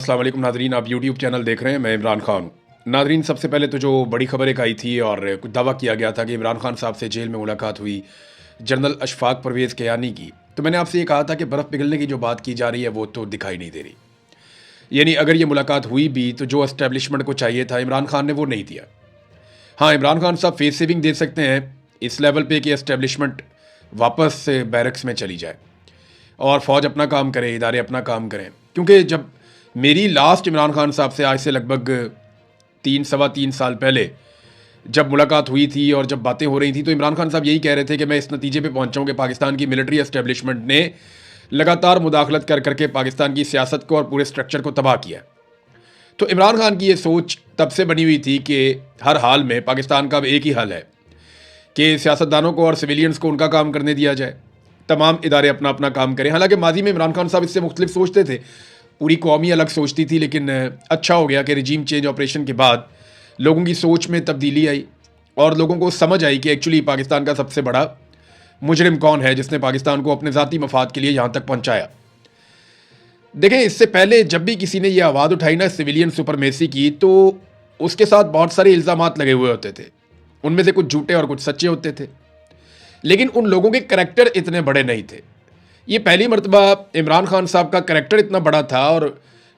अस्सलाम वालेकुम नादरीन, आप यूट्यूब चैनल देख रहे हैं। मैं इमरान खान हूँ। नादरीन, सबसे पहले तो जो बड़ी खबर एक आई थी और कुछ दावा किया गया था कि इमरान खान साहब से जेल में मुलाकात हुई जनरल अशफाक परवेज़ कियानी की। तो मैंने आपसे ये कहा था कि बर्फ़ पिघलने की जो बात की जा रही है वो तो दिखाई नहीं दे रही। यानी अगर ये मुलाकात हुई भी तो जो एस्टेब्लिशमेंट को चाहिए था इमरान खान ने वो नहीं दिया। हाँ, इमरान खान साहब फेस सेविंग दे सकते हैं इस लेवल पे कि एस्टेब्लिशमेंट वापस से बैरक्स में चली जाए और फ़ौज अपना काम करे, इदारे अपना काम करें। क्योंकि जब मेरी लास्ट इमरान खान साहब से आज से लगभग 3 सवा 3 साल पहले जब मुलाकात हुई थी और जब बातें हो रही थी तो इमरान खान साहब यही कह रहे थे कि मैं इस नतीजे पे पहुंचा हूं कि पाकिस्तान की मिलिट्री एस्टेब्लिशमेंट ने लगातार मुदाखलत कर करके पाकिस्तान की सियासत को और पूरे स्ट्रक्चर को तबाह किया। तो इमरान खान की ये सोच तब से बनी हुई थी कि हर हाल में पाकिस्तान का अब एक ही हल है कि सियासतदानों को और सिविलियंस को उनका काम करने दिया जाए, तमाम इदारे अपना अपना काम करें। हालांकि माजी में इमरान खान साहब इससे मुख्तलिफ सोचते थे, पूरी कौम ही अलग सोचती थी, लेकिन अच्छा हो गया कि रिजीम चेंज ऑपरेशन के बाद लोगों की सोच में तब्दीली आई और लोगों को समझ आई कि एक्चुअली पाकिस्तान का सबसे बड़ा मुजरिम कौन है जिसने पाकिस्तान को अपने ज़ाती मफाद के लिए यहाँ तक पहुँचाया। देखें, इससे पहले जब भी किसी ने यह आवाज़ उठाई ना सिविलियन सुपरमेसी की, तो उसके साथ बहुत सारे इल्ज़ामात लगे हुए होते थे। उनमें से कुछ झूठे और कुछ सच्चे होते थे, लेकिन उन लोगों के करैक्टर इतने बड़े नहीं थे। ये पहली मरतबा इमरान खान साहब का करैक्टर इतना बड़ा था और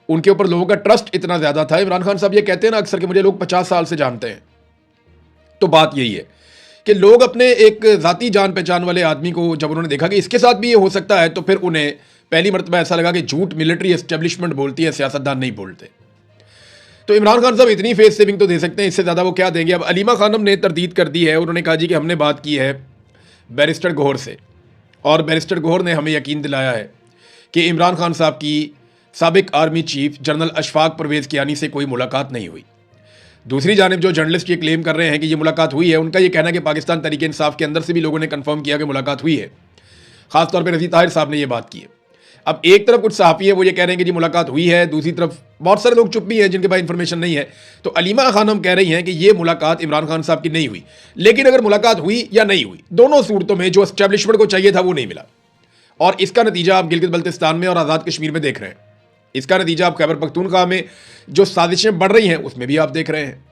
उनके ऊपर लोगों का ट्रस्ट इतना ज़्यादा था। इमरान खान साहब ये कहते हैं ना अक्सर कि मुझे लोग 50 साल से जानते हैं। तो बात यही है कि लोग अपने एक ज़ाती जान पहचान वाले आदमी को जब उन्होंने देखा कि इसके साथ भी ये हो सकता है, तो फिर उन्हें पहली मरतबा ऐसा लगा कि झूठ मिलिट्री एस्टेब्लिशमेंट बोलती है, सियासतदान नहीं बोलते। तो इमरान खान साहब इतनी फेस सेविंग तो दे सकते हैं, इससे ज़्यादा वो क्या देंगे। अब अलीमा खानम ने तरदीद कर दी है, उन्होंने कहा जी कि हमने बात की है बैरिस्टर गौहर से और बैरिस्टर गौहर ने हमें यकीन दिलाया है कि इमरान खान साहब की साबिक army chief general Ashfaq Parvez Kayani से कोई मुलाकात नहीं हुई। दूसरी जानिब जो जर्नलिस्ट ये क्लेम कर रहे हैं कि ये मुलाकात हुई है, उनका ये कहना है कि पाकिस्तान तहरीक इंसाफ के अंदर से भी लोगों ने कंफर्म किया कि मुलाकात हुई है। खासतौर पर रज़ी ताहिर साहब ने ये बात की है। अब एक तरफ कुछ सहाफ़ी है वो ये कह रहे हैं कि जी मुलाकात हुई है, दूसरी तरफ बहुत सारे लोग चुप भी हैं जिनके पास इंफॉर्मेशन नहीं है। तो अलीमा खानम कह रही हैं कि ये मुलाकात इमरान खान साहब की नहीं हुई। लेकिन अगर मुलाकात हुई या नहीं हुई, दोनों सूरतों में जो एस्टेब्लिशमेंट को चाहिए था वो नहीं मिला और इसका नतीजा आप गिलगित बल्तिस्तान में और आज़ाद कश्मीर में देख रहे हैं। इसका नतीजा आप खैबर पख्तूनख्वा में जो साजिशें बढ़ रही हैं उसमें भी आप देख रहे हैं।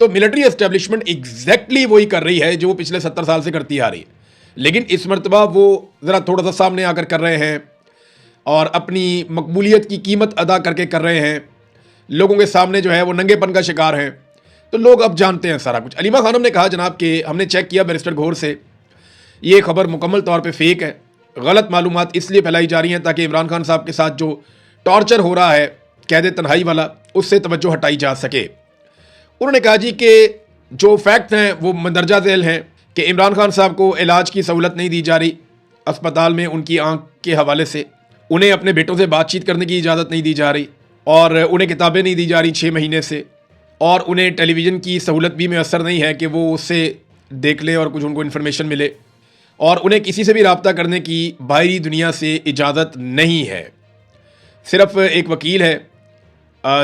तो मिलिट्री एस्टेब्लिशमेंट एग्जैक्टली वही कर रही है जो वो पिछले 70 साल से करती आ रही है, लेकिन इस मरतबा वो ज़रा थोड़ा सा सामने आकर कर रहे हैं और अपनी मकबूलियत की कीमत अदा करके कर रहे हैं। लोगों के सामने जो है वो नंगेपन का शिकार हैं, तो लोग अब जानते हैं सारा कुछ। अलीमा खानम ने कहा जनाब कि हमने चेक किया बैरिस्टर गौहर से, ये खबर मुकम्मल तौर पे फेक है। गलत मालूमात इसलिए फैलाई जा रही हैं ताकि इमरान खान साहब के साथ जो टॉर्चर हो रहा है कैद तन्हाई वाला, उससे तवज्जो हटाई जा सके। उन्होंने कहा जी कि जो फैक्ट हैं वो मंदरजा झेल हैं कि इमरान खान साहब को इलाज की सहूलत नहीं दी जा रही अस्पताल में उनकी आँख के हवाले से, उन्हें अपने बेटों से बातचीत करने की इजाज़त नहीं दी जा रही और उन्हें किताबें नहीं दी जा रही 6 महीने से, और उन्हें टेलीविज़न की सहूलत भी मैसर नहीं है कि वो उससे देख ले और कुछ उनको इन्फॉर्मेशन मिले, और उन्हें किसी से भी रब्ता करने की बाहरी दुनिया से इजाज़त नहीं है। सिर्फ एक वकील है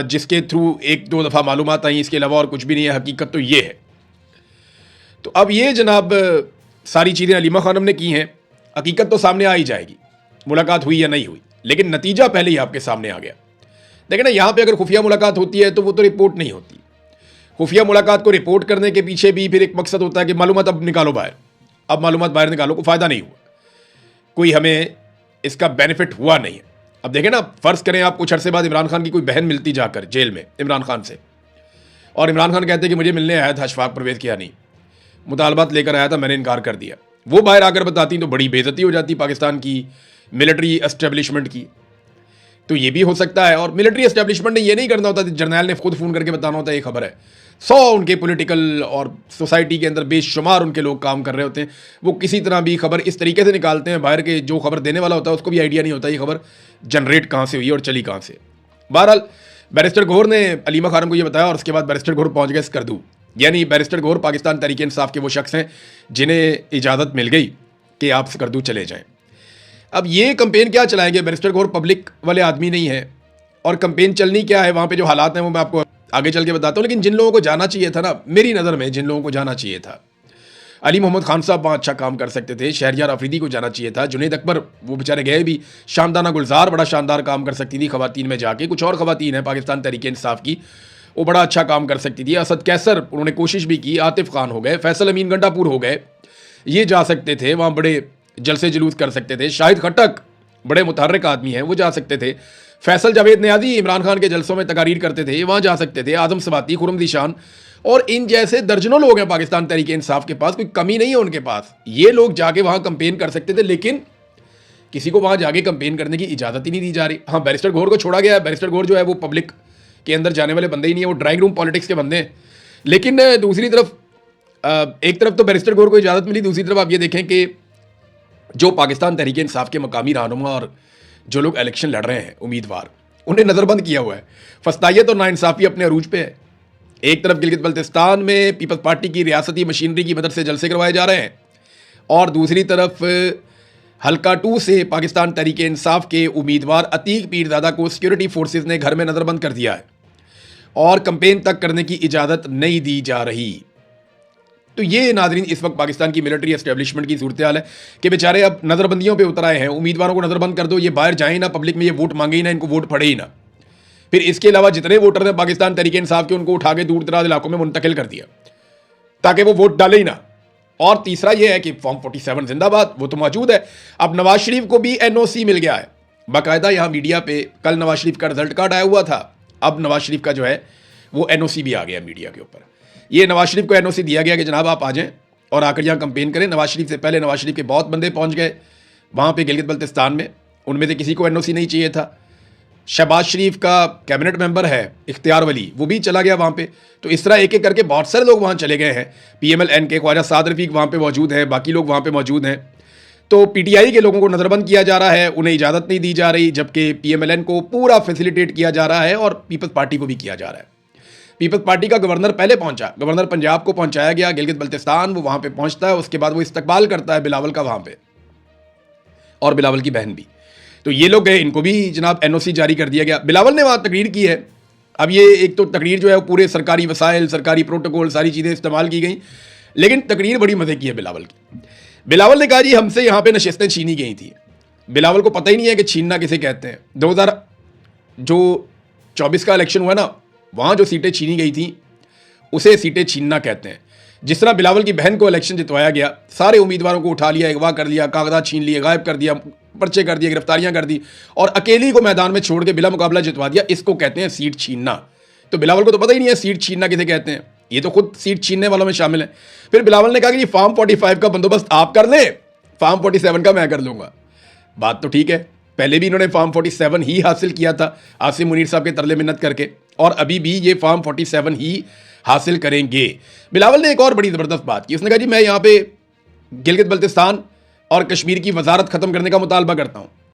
जिसके थ्रू 1-2 दफ़ा मालूमात आई, इसके अलावा और कुछ भी नहीं है। हकीकत तो ये है। तो अब ये जनाब सारी चीज़ें अलीमा खानम ने की हैं, हकीकत तो सामने आ ही जाएगी मुलाकात हुई या नहीं हुई, लेकिन नतीजा पहले ही आपके सामने आ गया। देखिए ना, यहाँ पे अगर खुफिया मुलाकात होती है तो वो तो रिपोर्ट नहीं होती। खुफिया मुलाकात को रिपोर्ट करने के पीछे भी फिर एक मकसद होता है कि मालूमात अब निकालो बाहर, अब मालूमात बाहर निकालो, कोई फ़ायदा नहीं हुआ, कोई हमें इसका बेनिफिट हुआ नहीं है। अब देखें ना, फ़र्ज़ करें आप कुछ अरसे बाद इमरान खान की कोई बहन मिलती जाकर जेल में इमरान खान से, और इमरान खान कहते कि मुझे मिलने आया था अशफाक परवेज़ कियानी, मुतालबात लेकर आया था, मैंने इनकार कर दिया। वो बाहर आकर बताती तो बड़ी बेइज्जती हो जाती पाकिस्तान की मिलिट्री एस्टेब्लिशमेंट की। तो ये भी हो सकता है, और मिलिट्री एस्टेब्लिशमेंट ने ये नहीं करना होता, जर्नैल ने खुद फ़ोन करके बताना होता है ये खबर है। 100 उनके पॉलिटिकल और सोसाइटी के अंदर बेशुमार उनके लोग काम कर रहे होते हैं, वो किसी तरह भी खबर इस तरीके से निकालते हैं बाहर के, जो खबर देने वाला होता है उसको भी आइडिया नहीं होता ये खबर जनरेट कहाँ से हुई और चली कहाँ से। बहरहाल बैरिस्टर गौहर ने अलीमा खानम को ये बताया और उसके बाद बैरिस्टर गौहर पहुँच गए स्कर्दू। यानी बैरिस्टर गौहर पाकिस्तान तहरीक इंसाफ के वो शख्स हैं जिन्हें इजाज़त मिल गई कि आप स्कर्दू चले जाएँ। अब ये कंपेन क्या चलाएंगे, बैरिस्टर गौहर पब्लिक वाले आदमी नहीं है, और कंपेन चलनी क्या है वहाँ पे जो हालात हैं वो मैं आपको आगे चल के बताता हूँ। लेकिन जिन लोगों को जाना चाहिए था ना, मेरी नज़र में जिन लोगों को जाना चाहिए था, अली मोहम्मद खान साहब वहाँ अच्छा काम कर सकते थे, शहरयार अफरीदी को जाना चाहिए था, जुनैद अकबर वो बेचारे गए भी, शामदाना गुलजार बड़ा शानदार काम कर सकती थी खवातीन में जाके, कुछ और खवातीन हैं पाकिस्तान तहरीक इंसाफ की, वो बड़ा अच्छा काम कर सकती थी, असद कैसर उन्होंने कोशिश भी की, आतिफ खान हो गए, फैसल अमीन गंडापुर हो गए, ये जा सकते थे, वहाँ बड़े जलसे जुलूस कर सकते थे, शाहिद खट्टक बड़े मुतहर्रिक आदमी हैं, वो जा सकते थे, फैसल जावेद नियाज़ी इमरान खान के जलसों में तकारीर करते थे, वहाँ जा सकते थे, आजम सवाती, खुरम ज़ीशान और इन जैसे दर्जनों लोग हैं पाकिस्तान तहरीक इंसाफ के पास, कोई कमी नहीं है उनके पास, ये लोग जाके वहाँ कंपेन कर सकते थे, लेकिन किसी को वहाँ जाके कंपेन करने की इजाज़त ही नहीं दी जा रही। हाँ, बैरिस्टर गौहर को छोड़ा गया है, बैरिस्टर गौहर जो है वो पब्लिक के अंदर जाने वाले बंदे ही नहीं है, वो ड्राइंग रूम पॉलिटिक्स के बंदे हैं। लेकिन दूसरी तरफ एक तरफ तो बैरिस्टर गौहर को इजाज़त मिली, दूसरी तरफ आप ये देखें कि जो पाकिस्तान तहरीक इंसाफ के मकामी रहनुमा और जो लोग इलेक्शन लड़ रहे हैं उम्मीदवार, उन्हें नज़रबंद किया हुआ है। फस्तायत और नाइंसाफ़ी अपने अरूज पे है। एक तरफ गिलगित बल्तिस्तान में पीपल्स पार्टी की रियासती मशीनरी की मदद से जलसे करवाए जा रहे हैं और दूसरी तरफ हल्का 2 से पाकिस्तान तहरीक इंसाफ के उम्मीदवार अतीक पीरजादा को सिक्योरिटी फोर्सेस ने घर में नज़रबंद कर दिया है और कंपेन तक करने की इजाज़त नहीं दी जा रही। तो ये नाजरीन इस वक्त पाकिस्तान की मिलिट्री एस्टेब्लिशमेंट की सूरत हाल है कि बेचारे अब नज़रबंदियों पे उतर आए हैं, उम्मीदवारों को नज़रबंद कर दो, ये बाहर जाए ना, पब्लिक में ये वोट मांगे ही ना, इनको वोट पड़े ही ना। फिर इसके अलावा जितने वोटर हैं पाकिस्तान तहरीक इंसाफ के, उनको उठा के दूर दराज इलाकों में मुंतकिल कर दिया ताकि वो वोट डाले ही ना। और तीसरा ये है कि फॉर्म 47 जिंदाबाद, वो तो मौजूद है। अब नवाज शरीफ को भी NOC मिल गया है बाकायदा। यहाँ मीडिया पे कल नवाज शरीफ का रिजल्ट कार्ड आया हुआ था, अब नवाज शरीफ का जो है वो NOC भी आ गया मीडिया के ऊपर। ये नवाज शरीफ को NOC दिया गया कि जनाब आप आ जाएं और आकर यहाँ कंपेन करें। नवाज शरीफ से पहले नवाज शरीफ के बहुत बंदे पहुँच गए वहाँ पे गिलगित बल्तिस्तान में, उनमें से किसी को NOC नहीं चाहिए था। शहबाज शरीफ का कैबिनेट मेंबर है इख्तियार वली, वो भी चला गया वहाँ पे। तो इस तरह एक एक करके बहुत सारे लोग वहाँ चले गए हैं। PMLN के ख्वाजा साद रफीक वहाँ पे मौजूद हैं, बाकी लोग वहाँ पे मौजूद हैं। तो PTI के लोगों को नज़रबंद किया जा रहा है, उन्हें इजाज़त नहीं दी जा रही, जबकि PMLN को पूरा फैसिलिटेट किया जा रहा है और पीपल्स पार्टी को भी किया जा रहा है। पीपल्स पार्टी का गवर्नर पहले पहुंचा, गवर्नर पंजाब को पहुंचाया गया गिलगित बल्तिस्तान, वो वहाँ पे पहुंचता है, उसके बाद वो इस्तकबाल करता है बिलावल का वहाँ पे, और बिलावल की बहन भी। तो ये लोग गए, इनको भी जनाब NOC जारी कर दिया गया। बिलावल ने वहाँ तकरीर की है। अब ये एक तो तकरीर जो है वो पूरे सरकारी वसाइल, सरकारी प्रोटोकॉल, सारी चीज़ें इस्तेमाल की गई, लेकिन तकरीर बड़ी मज़े की है बिलावल की। बिलावल ने कहा जी हमसे यहाँ पे नशिस्तें छीनी गई थी। बिलावल को पता ही नहीं है कि छीनना किसे कहते हैं। 2024 का इलेक्शन हुआ ना, वहाँ जो सीटें छीनी गई थी उसे सीटें छीनना कहते हैं। जिस तरह बिलावल की बहन को इलेक्शन जितवाया गया, सारे उम्मीदवारों को उठा लिया, अगवा कर लिया, कागजात छीन लिए, गायब कर दिया, पर्चे कर दिए, गिरफ्तारियां कर दी और अकेली को मैदान में छोड़ के बिला मुकाबला जितवा दिया, इसको कहते हैं सीट छीनना। तो बिलावल को तो पता ही नहीं है सीट छीनना किसे कहते हैं, ये तो खुद सीट छीनने वालों में शामिल है। फिर बिलावल ने कहा कि फॉर्म 45 का बंदोबस्त आप कर लें, फॉर्म 47 का मैं कर लूंगा। बात तो ठीक है, पहले भी इन्होंने फॉर्म 47 ही हासिल किया था आसिम मुनीर साहब के तरले मिन्नत करके, और अभी भी ये फॉर्म 47 ही हासिल करेंगे। बिलावल ने एक और बड़ी ज़बरदस्त बात की, उसने कहा जी मैं यहाँ पे गिलगित बल्तिस्तान और कश्मीर की वजारत ख़त्म करने का मुतालबा करता हूँ।